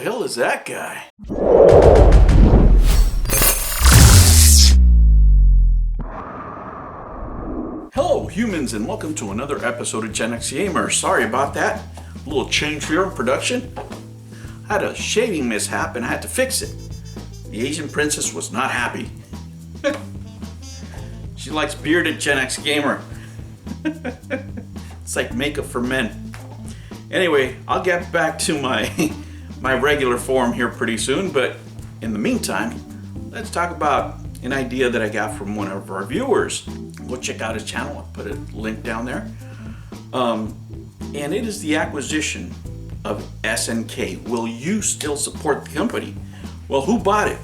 hell is that guy? Hello humans, and welcome to another episode of Snk Gamer. Sorry about that. A little change here in production. I had a shaving mishap and I had to fix it. The Asian princess was not happy. She likes bearded Snk Gamer. It's like makeup for men. Anyway, I'll get back to my regular form here pretty soon, but in the meantime, let's talk about an idea that I got from one of our viewers. Go check out his channel. I'll put a link down there. And it is the acquisition of Snk. Will you still support the company? Well, who bought it?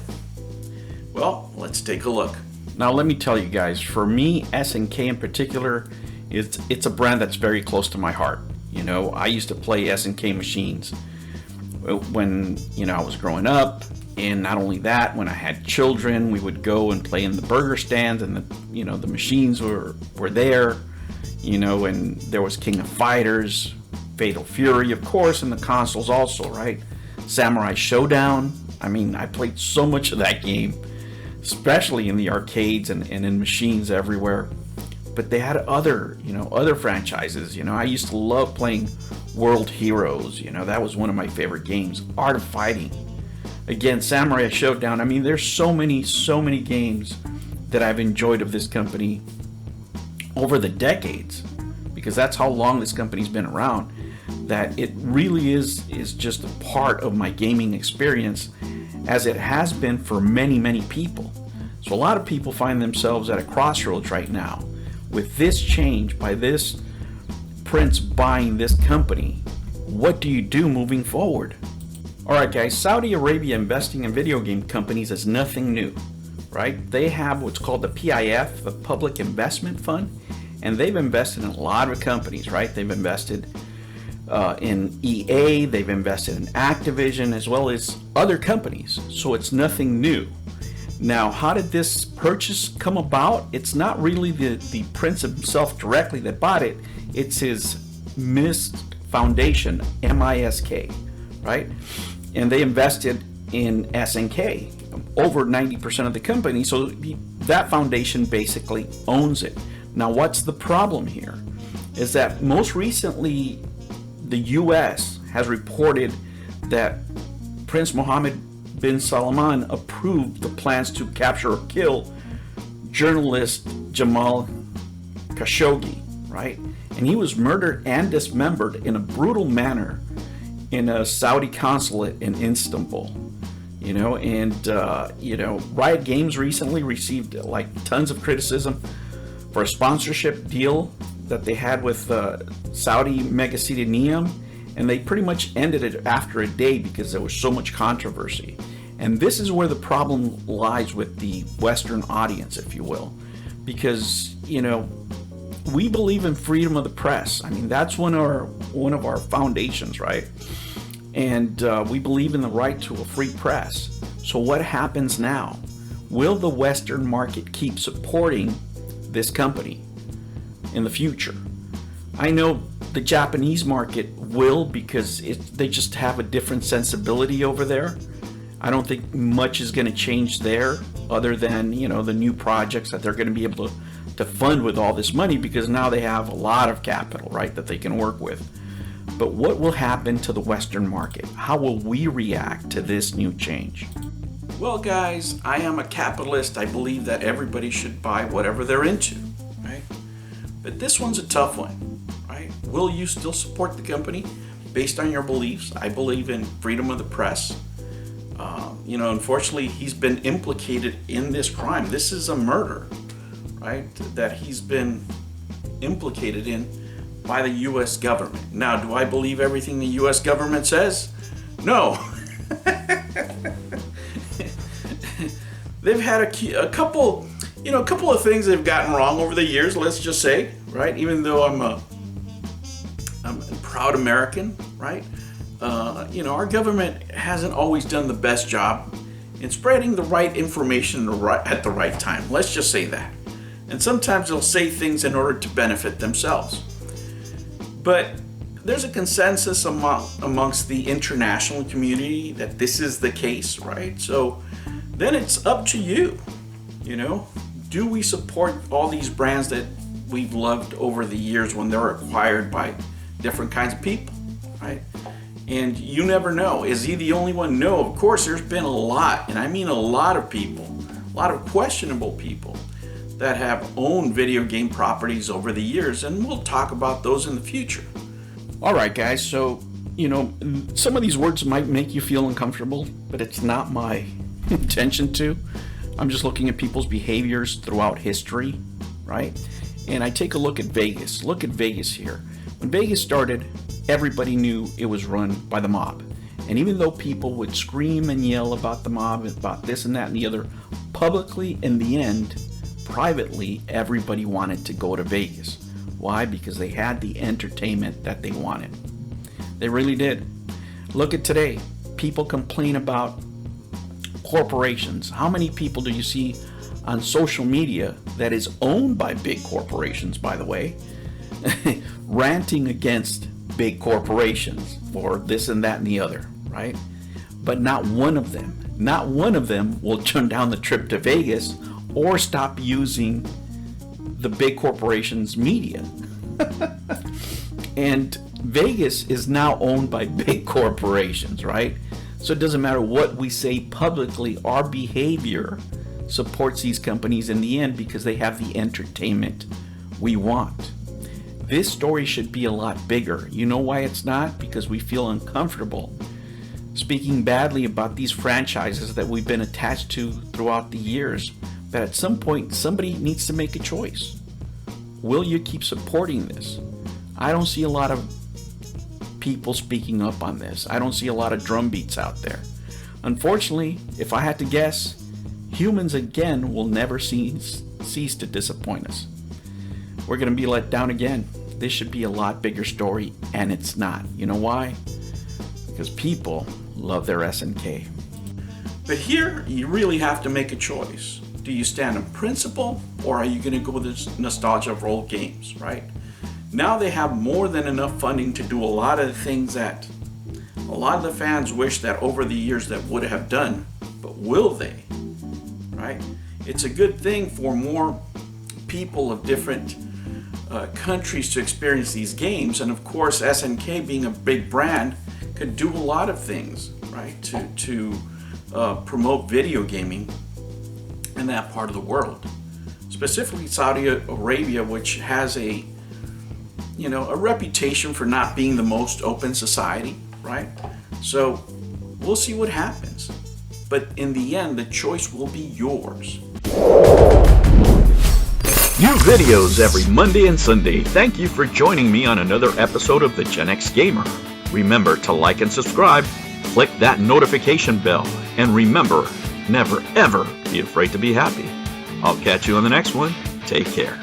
Well, let's take a look. Now, let me tell you guys, for me, Snk in particular, it's a brand that's very close to my heart. You know, I used to play Snk machines when, I was growing up. And not only that, when I had children, we would go and play in the burger stands, and the machines were there, and there was King of Fighters, Fatal Fury, of course, and the consoles also, right? Samurai Showdown. I mean, I played so much of that game, especially in the arcades and in machines everywhere. But they had other franchises. I used to love playing World Heroes. That was one of my favorite games. Art of Fighting. Again, Samurai Showdown. I mean, there's so many games that I've enjoyed of this company over the decades, because that's how long this company's been around, that it really is just a part of my gaming experience, as it has been for many people. So a lot of people find themselves at a crossroads right now with this change by this prince buying this company. What do you do moving forward? Alright guys, Saudi Arabia investing in video game companies is nothing new, right? They have what's called the PIF, the Public Investment Fund, and they've invested in a lot of companies, right? They've invested in EA, they've invested in Activision, as well as other companies, so it's nothing new. Now, how did this purchase come about? It's not really the prince himself directly that bought it, it's his MISK Foundation, MISK, right? And they invested in Snk, over 90% of the company, so that foundation basically owns it. Now, what's the problem here? Is that most recently the US has reported that Prince Mohammed bin Salman approved the plans to capture or kill journalist Jamal Khashoggi, right? And he was murdered and dismembered in a brutal manner in a Saudi consulate in Istanbul. Riot Games recently received tons of criticism for a sponsorship deal that they had with Saudi Mega City Neom, and they pretty much ended it after a day because there was so much controversy. And this is where the problem lies with the Western audience, if you will, because we believe in freedom of the press. I mean, that's one of our foundations, right? And we believe in the right to a free press. So what happens now? Will the Western market keep supporting this company in the future? I know the Japanese market will, because they just have a different sensibility over there. I don't think much is going to change there, other than the new projects that they're going to be able to fund with all this money, because now they have a lot of capital, right, that they can work with. But what will happen to the Western market? How will we react to this new change? Well, guys, I am a capitalist. I believe that everybody should buy whatever they're into, right? But this one's a tough one, right? Will you still support the company based on your beliefs? I believe in freedom of the press. Unfortunately, he's been implicated in this crime. This is a murder, right, that he's been implicated in by the U.S. government. Now, do I believe everything the U.S. government says? No. They've had a couple of things they've gotten wrong over the years, let's just say, right? Even though I'm a proud American, right? Our government hasn't always done the best job in spreading the right information at the right time. Let's just say that. And sometimes they'll say things in order to benefit themselves. But there's a consensus amongst the international community that this is the case, right? So then it's up to you, you know, do we support all these brands that we've loved over the years when they're acquired by different kinds of people, right? And you never know. Is he the only one? No, of course, there's been a lot, and I mean a lot of people, a lot of questionable people that have owned video game properties over the years, and we'll talk about those in the future. All right, guys, so, you know, some of these words might make you feel uncomfortable, but it's not my intention to. I'm just looking at people's behaviors throughout history, right? And I take a look at Vegas. Look at Vegas here. When Vegas started, everybody knew it was run by the mob. And even though people would scream and yell about the mob, about this and that and the other, publicly, in the end, privately, everybody wanted to go to Vegas. Why? Because they had the entertainment that they wanted. They really did. Look at today. People complain about corporations. How many people do you see on social media that is owned by big corporations, by the way, ranting against big corporations for this and that and the other, right? But not one of them will turn down the trip to Vegas or stop using the big corporations' media. And Vegas is now owned by big corporations, right? So it doesn't matter what we say publicly, our behavior supports these companies in the end because they have the entertainment we want. This story should be a lot bigger. You know why it's not? Because we feel uncomfortable speaking badly about these franchises that we've been attached to throughout the years. But at some point, somebody needs to make a choice. Will you keep supporting this? I don't see a lot of people speaking up on this. I don't see a lot of drumbeats out there. Unfortunately, if I had to guess, humans again will never cease to disappoint us. We're going to be let down again. This should be a lot bigger story, and it's not. You know why? Because people love their SNK. But here, you really have to make a choice. Do you stand on principle, or are you going to go with this nostalgia of old games, right? Now they have more than enough funding to do a lot of the things that a lot of the fans wish that over the years that would have done, but will they, right? It's a good thing for more people of different countries to experience these games, and of course SNK being a big brand could do a lot of things, right, to promote video gaming in that part of the world, specifically Saudi Arabia, which has a reputation for not being the most open society, right? So we'll see what happens, but in the end, the choice will be yours. New videos every Monday and Sunday. Thank you for joining me on another episode of the Gen X Gamer. Remember to like and subscribe, click that notification bell, and remember, never ever be afraid to be happy. I'll catch you on the next one. Take care.